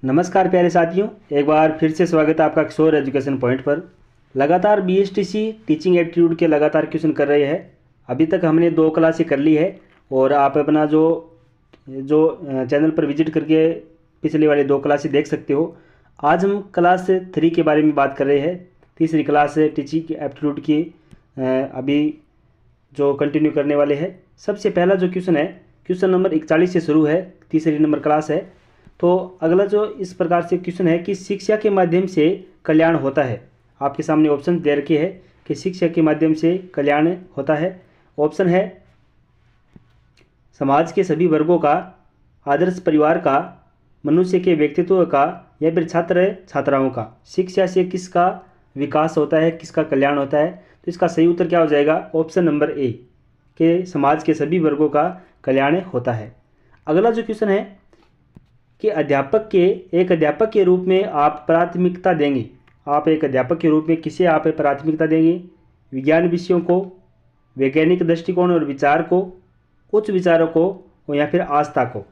नमस्कार प्यारे साथियों, एक बार फिर से स्वागत है आपका किशोर एजुकेशन पॉइंट पर। लगातार बीएसटीसी टीचिंग एप्टीट्यूड के लगातार क्वेश्चन कर रहे हैं। अभी तक हमने 2 क्लासें कर ली है और आप अपना जो जो चैनल पर विजिट करके पिछली वाली 2 क्लासें देख सकते हो। आज हम क्लास 3 के बारे में बात कर रहे हैं। तीसरी क्लास टीचिंग एप्टीट्यूड की अभी जो कंटिन्यू करने वाले हैं। सबसे पहला जो क्वेश्चन है, क्वेश्चन नंबर 41 से शुरू है, तीसरी नंबर क्लास है। तो अगला जो इस प्रकार से क्वेश्चन है कि शिक्षा के माध्यम से कल्याण होता है। आपके सामने ऑप्शन दे रखे हैं कि शिक्षा के माध्यम से कल्याण होता है। ऑप्शन है समाज के सभी वर्गों का, आदर्श परिवार का, मनुष्य के व्यक्तित्व का, या फिर छात्र छात्राओं का। शिक्षा से किसका विकास होता है, किसका कल्याण होता है? तो इसका सही उत्तर क्या हो जाएगा? ऑप्शन नंबर ए कि समाज के सभी वर्गों का कल्याण होता है। अगला जो क्वेश्चन है कि एक अध्यापक के रूप में आप प्राथमिकता देंगे। आप एक अध्यापक के रूप में किसे आप प्राथमिकता देंगे? विज्ञान विषयों को, वैज्ञानिक दृष्टिकोण और विचार को, उच्च विचारों को, या फिर आस्था को।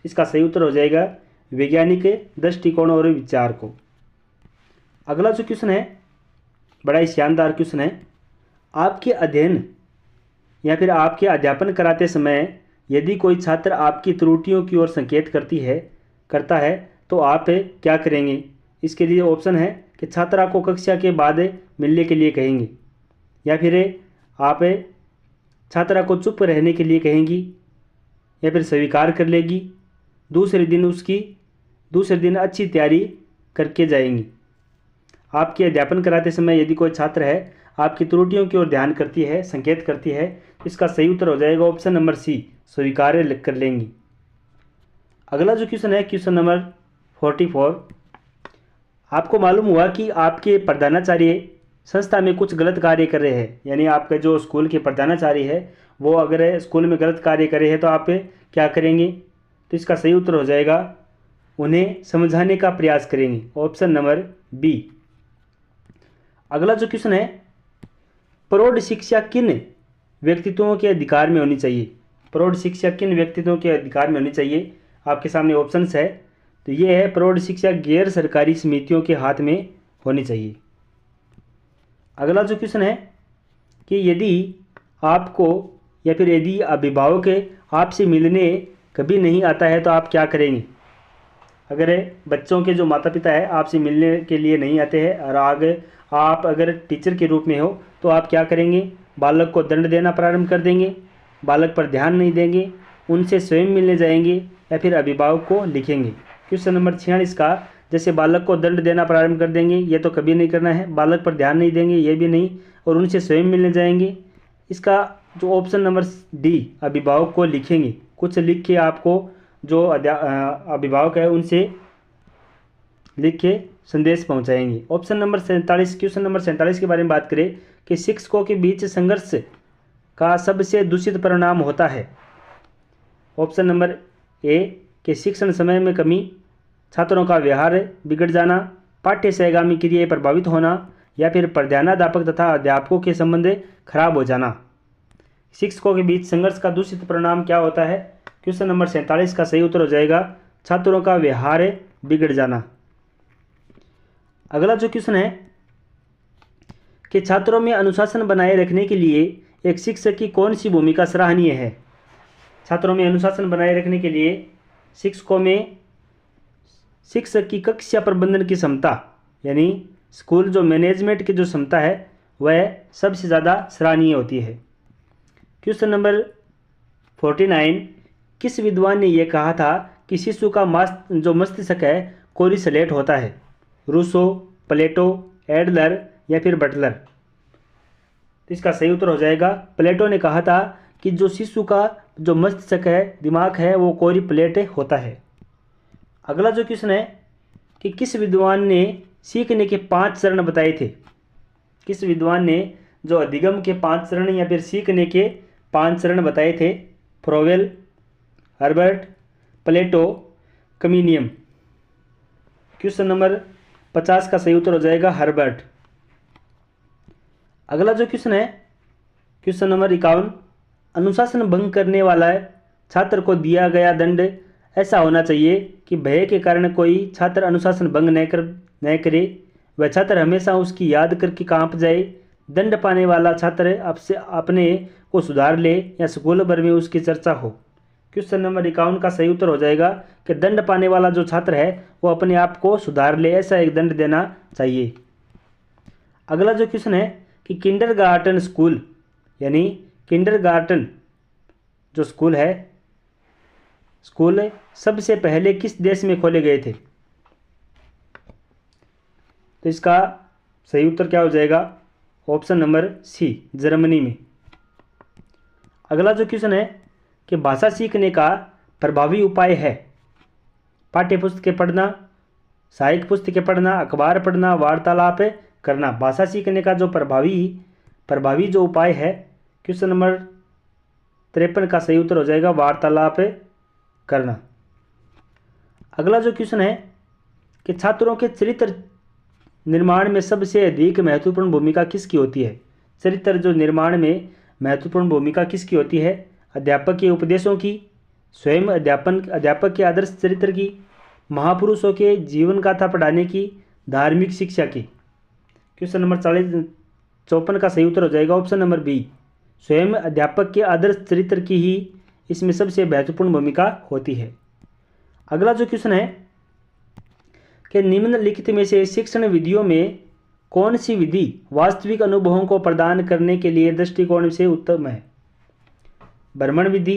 इसका सही उत्तर हो जाएगा वैज्ञानिक दृष्टिकोण और विचार को। अगला जो क्वेश्चन है बड़ा ही शानदार क्वेश्चन है। आपके अध्ययन या फिर आपके अध्यापन कराते समय यदि कोई छात्र आपकी त्रुटियों की ओर संकेत करता है तो आप क्या करेंगे? इसके लिए ऑप्शन है कि छात्रा को कक्षा के बाद मिलने के लिए कहेंगे, या फिर आप छात्रा को चुप रहने के लिए कहेंगी, या फिर स्वीकार कर लेगी, दूसरे दिन अच्छी तैयारी करके जाएंगी। आपके अध्यापन कराते समय यदि कोई छात्र है आपकी त्रुटियों की ओर ध्यान करती है, संकेत करती है, इसका सही उत्तर हो जाएगा ऑप्शन नंबर सी, स्वीकार कर लेंगी। अगला जो क्वेश्चन है क्वेश्चन नंबर 44। आपको मालूम हुआ कि आपके प्रधानाचार्य संस्था में कुछ गलत कार्य कर रहे हैं, यानी आपके जो स्कूल के प्रधानाचार्य है वो अगर स्कूल में गलत कार्य कर रहे हैं तो आप क्या करेंगे? तो इसका सही उत्तर हो जाएगा उन्हें समझाने का प्रयास करेंगे, ऑप्शन नंबर बी। अगला जो क्वेश्चन है प्रौढ़ शिक्षा किन व्यक्तित्वों के अधिकार में होनी चाहिए? प्रौढ़ शिक्षा किन व्यक्तित्वों के अधिकार में होनी चाहिए? आपके सामने ऑप्शंस है। तो ये है प्रौढ़ शिक्षा गैर सरकारी समितियों के हाथ में होनी चाहिए। अगला जो क्वेश्चन है कि यदि आपको या फिर यदि अभिभावक आपसे मिलने कभी नहीं आता है तो आप क्या करेंगे? अगर बच्चों के जो माता पिता है आपसे मिलने के लिए नहीं आते हैं और आप अगर टीचर के रूप में हो तो आप क्या करेंगे? बालक को दंड देना प्रारंभ कर देंगे, बालक पर ध्यान नहीं देंगे, उनसे स्वयं मिलने जाएंगे, या फिर अभिभावक को लिखेंगे। क्वेश्चन नंबर 46 का जैसे बालक को दंड देना प्रारंभ कर देंगे, ये तो कभी नहीं करना है, बालक पर ध्यान नहीं देंगे ये भी नहीं, और उनसे स्वयं मिलने जाएंगे। इसका जो ऑप्शन नंबर डी, अभिभावक को लिखेंगे, कुछ लिख के आपको जो अभिभावक है उनसे लिख के संदेश पहुंचाएंगे। ऑप्शन नंबर 47, क्वेश्चन नंबर 47 के बारे में बात करें कि शिक्षकों के बीच संघर्ष का सबसे दूषित परिणाम होता है। ऑप्शन नंबर ए कि शिक्षण समय में कमी, छात्रों का व्यवहार बिगड़ जाना, पाठ्य सहगामी क्रियाएं प्रभावित होना, या फिर प्रधानाध्यापक तथा अध्यापकों के संबंध खराब हो जाना। शिक्षकों के बीच संघर्ष का दूषित परिणाम क्या होता है? क्वेश्चन नंबर 47 का सही उत्तर हो जाएगा छात्रों का व्यवहार बिगड़ जाना। अगला जो क्वेश्चन है कि छात्रों में अनुशासन बनाए रखने के लिए एक शिक्षक की कौन सी भूमिका सराहनीय है? छात्रों में अनुशासन बनाए रखने के लिए शिक्षक की कक्षा प्रबंधन की क्षमता, यानी स्कूल जो मैनेजमेंट की जो क्षमता है वह सबसे ज़्यादा सराहनीय होती है। क्वेश्चन नंबर 49, किस विद्वान ने यह कहा था कि शिशु का जो मस्तिष्क है कोरी स्लेट होता है? रूसो, प्लेटो, एडलर, या फिर बटलर? इसका सही उत्तर हो जाएगा प्लेटो ने कहा था कि जो शिशु का जो मस्तिष्क है, दिमाग है, वो कोरी प्लेट होता है। अगला जो क्वेश्चन है कि किस विद्वान ने सीखने के 5 चरण बताए थे? किस विद्वान ने जो अधिगम के 5 चरण या फिर सीखने के 5 चरण बताए थे? फ्रोवेल, हर्बर्ट, प्लेटो, कमीनियम? क्वेश्चन नंबर 50 का सही उत्तर हो जाएगा हर्बर्ट। अगला जो क्वेश्चन है क्वेश्चन नंबर 51, अनुशासन भंग करने वाला छात्र को दिया गया दंड ऐसा होना चाहिए कि भय के कारण कोई छात्र अनुशासन भंग न करे। वह छात्र हमेशा उसकी याद करके कांप जाए। दंड पाने वाला छात्र आपसे अपने को सुधार ले या स्कूल भर में उसकी चर्चा हो। क्वेश्चन नंबर 51 का सही उत्तर हो जाएगा कि दंड पाने वाला जो छात्र है वो अपने आप को सुधार ले, ऐसा एक दंड देना चाहिए। अगला जो क्वेश्चन है कि किंडरगार्टन स्कूल यानी किंडरगार्टन जो स्कूल सबसे पहले किस देश में खोले गए थे? तो इसका सही उत्तर क्या हो जाएगा? ऑप्शन नंबर सी, जर्मनी में। अगला जो क्वेश्चन है कि भाषा सीखने का प्रभावी उपाय है। पाठ्य पुस्तकें पढ़ना, सहायक पुस्तकें पढ़ना, अखबार पढ़ना, वार्तालाप करना। भाषा सीखने का जो प्रभावी जो उपाय है, क्वेश्चन नंबर 53 का सही उत्तर हो जाएगा वार्तालाप करना। अगला जो क्वेश्चन है कि छात्रों के चरित्र निर्माण में सबसे अधिक महत्वपूर्ण भूमिका किसकी होती है? चरित्र जो निर्माण में महत्वपूर्ण भूमिका किसकी होती है? अध्यापक के उपदेशों की, स्वयं अध्यापक के आदर्श चरित्र की, महापुरुषों के जीवन गाथा पढ़ाने की, धार्मिक शिक्षा की। क्वेश्चन नंबर 54 का सही उत्तर हो जाएगा ऑप्शन नंबर बी, स्वयं अध्यापक के आदर्श चरित्र की ही इसमें सबसे महत्वपूर्ण भूमिका होती है। अगला जो क्वेश्चन है कि निम्नलिखित में से शिक्षण विधियों में कौन सी विधि वास्तविक अनुभवों को प्रदान करने के लिए दृष्टिकोण से उत्तम है? भ्रमण विधि,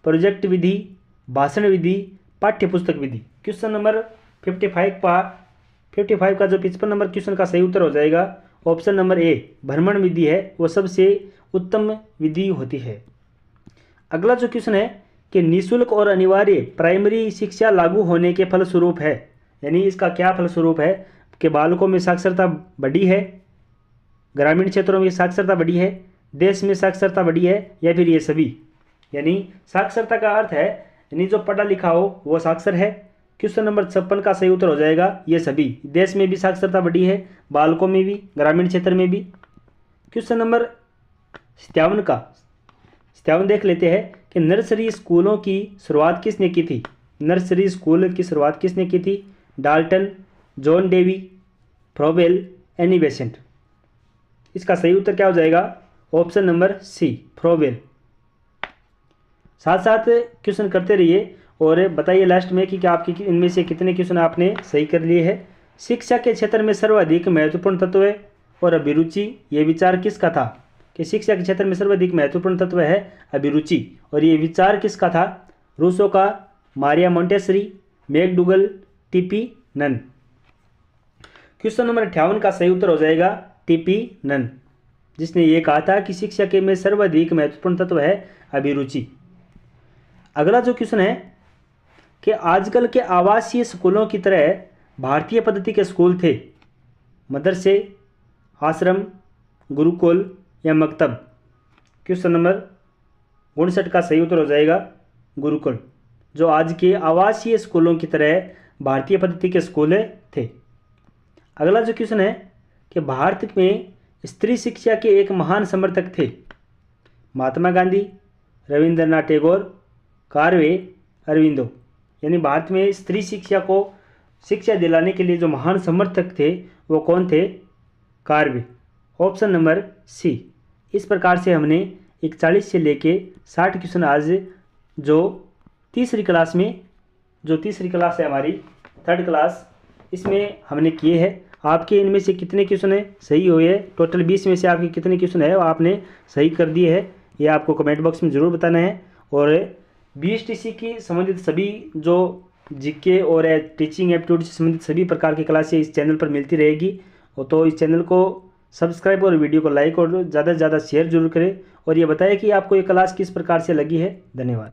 प्रोजेक्ट विधि, भाषण विधि, पाठ्यपुस्तक विधि। क्वेश्चन नंबर 55 का जो 55 नंबर क्वेश्चन का सही उत्तर हो जाएगा ऑप्शन नंबर ए, भ्रमण विधि है वो सबसे उत्तम विधि होती है। अगला जो क्वेश्चन है कि निःशुल्क और अनिवार्य प्राइमरी शिक्षा लागू होने के फलस्वरूप है, यानी इसका क्या फलस्वरूप है कि बालकों में साक्षरता बढ़ी है, ग्रामीण क्षेत्रों में साक्षरता बढ़ी है, देश में साक्षरता बढ़ी है, या फिर ये सभी। यानी साक्षरता का अर्थ है यानी जो पढ़ा लिखा हो वो साक्षर है। क्वेश्चन नंबर 56 का सही उत्तर हो जाएगा ये सभी। देश में भी साक्षरता बढ़ी है, बालकों में भी, ग्रामीण क्षेत्र में भी। क्वेश्चन नंबर 57 देख लेते हैं कि नर्सरी स्कूलों की शुरुआत किसने की थी? नर्सरी स्कूल की शुरुआत किसने की थी? Dalton, John Dewey, Froebel, Annie Besant. इसका सही उत्तर क्या हो जाएगा? Option number C, Froebel. साथ साथ क्वेश्चन करते रहिए और बताइए लास्ट में कि क्या आपकी इनमें से कितने क्वेश्चन आपने सही कर लिए हैं। शिक्षा के क्षेत्र में सर्वाधिक महत्वपूर्ण तत्व और अभिरुचि, ये विचार किसका था? कि शिक्षा के क्षेत्र में सर्वाधिक महत्वपूर्ण तत्व है अभिरुचि, और ये विचार किसका था? रूसो का, Maria Montessori, McDougall, T P. Question number 58 का सही उत्तर हो जाएगा टीपी नन, जिसने ये कहा था कि शिक्षा के में सर्वाधिक महत्वपूर्ण तत्व है अभिरुचि। अगला जो क्वेश्चन है कि आजकल के आवासीय स्कूलों की तरह भारतीय पद्धति के स्कूल थे, मदरसे, आश्रम, गुरुकुल या मकतब। क्वेश्चन नंबर 59 का सही उत्तर हो जाएगा गुरुकुल, जो आज के आवासीय स्कूलों की तरह भारतीय पद्धति के स्कूल थे। अगला जो क्वेश्चन है कि भारत में स्त्री शिक्षा के एक महान समर्थक थे, महात्मा गांधी, रविंद्रनाथ टैगोर, कार्वे, अरविंदो। यानी भारत में स्त्री शिक्षा को शिक्षा दिलाने के लिए जो महान समर्थक थे वो कौन थे? कार्वे। Option number C. इस प्रकार से हमने 41 से लेके 60 क्वेश्चन आज जो तीसरी क्लास है हमारी थर्ड क्लास, इसमें हमने किए हैं। आपके इनमें से कितने क्वेश्चन है सही हुए है? टोटल 20 में से आपके कितने क्वेश्चन है वो आपने सही कर दिए हैं, ये आपको कमेंट बॉक्स में ज़रूर बताना है। और BSTC की संबंधित सभी जो जीके और टीचिंग एप्टीट्यूड से संबंधित सभी प्रकार की क्लासें इस चैनल पर मिलती रहेगी। तो इस चैनल को सब्सक्राइब और वीडियो को लाइक और ज़्यादा से ज़्यादा शेयर जरूर करें और ये बताएं कि आपको ये क्लास किस प्रकार से लगी है। धन्यवाद।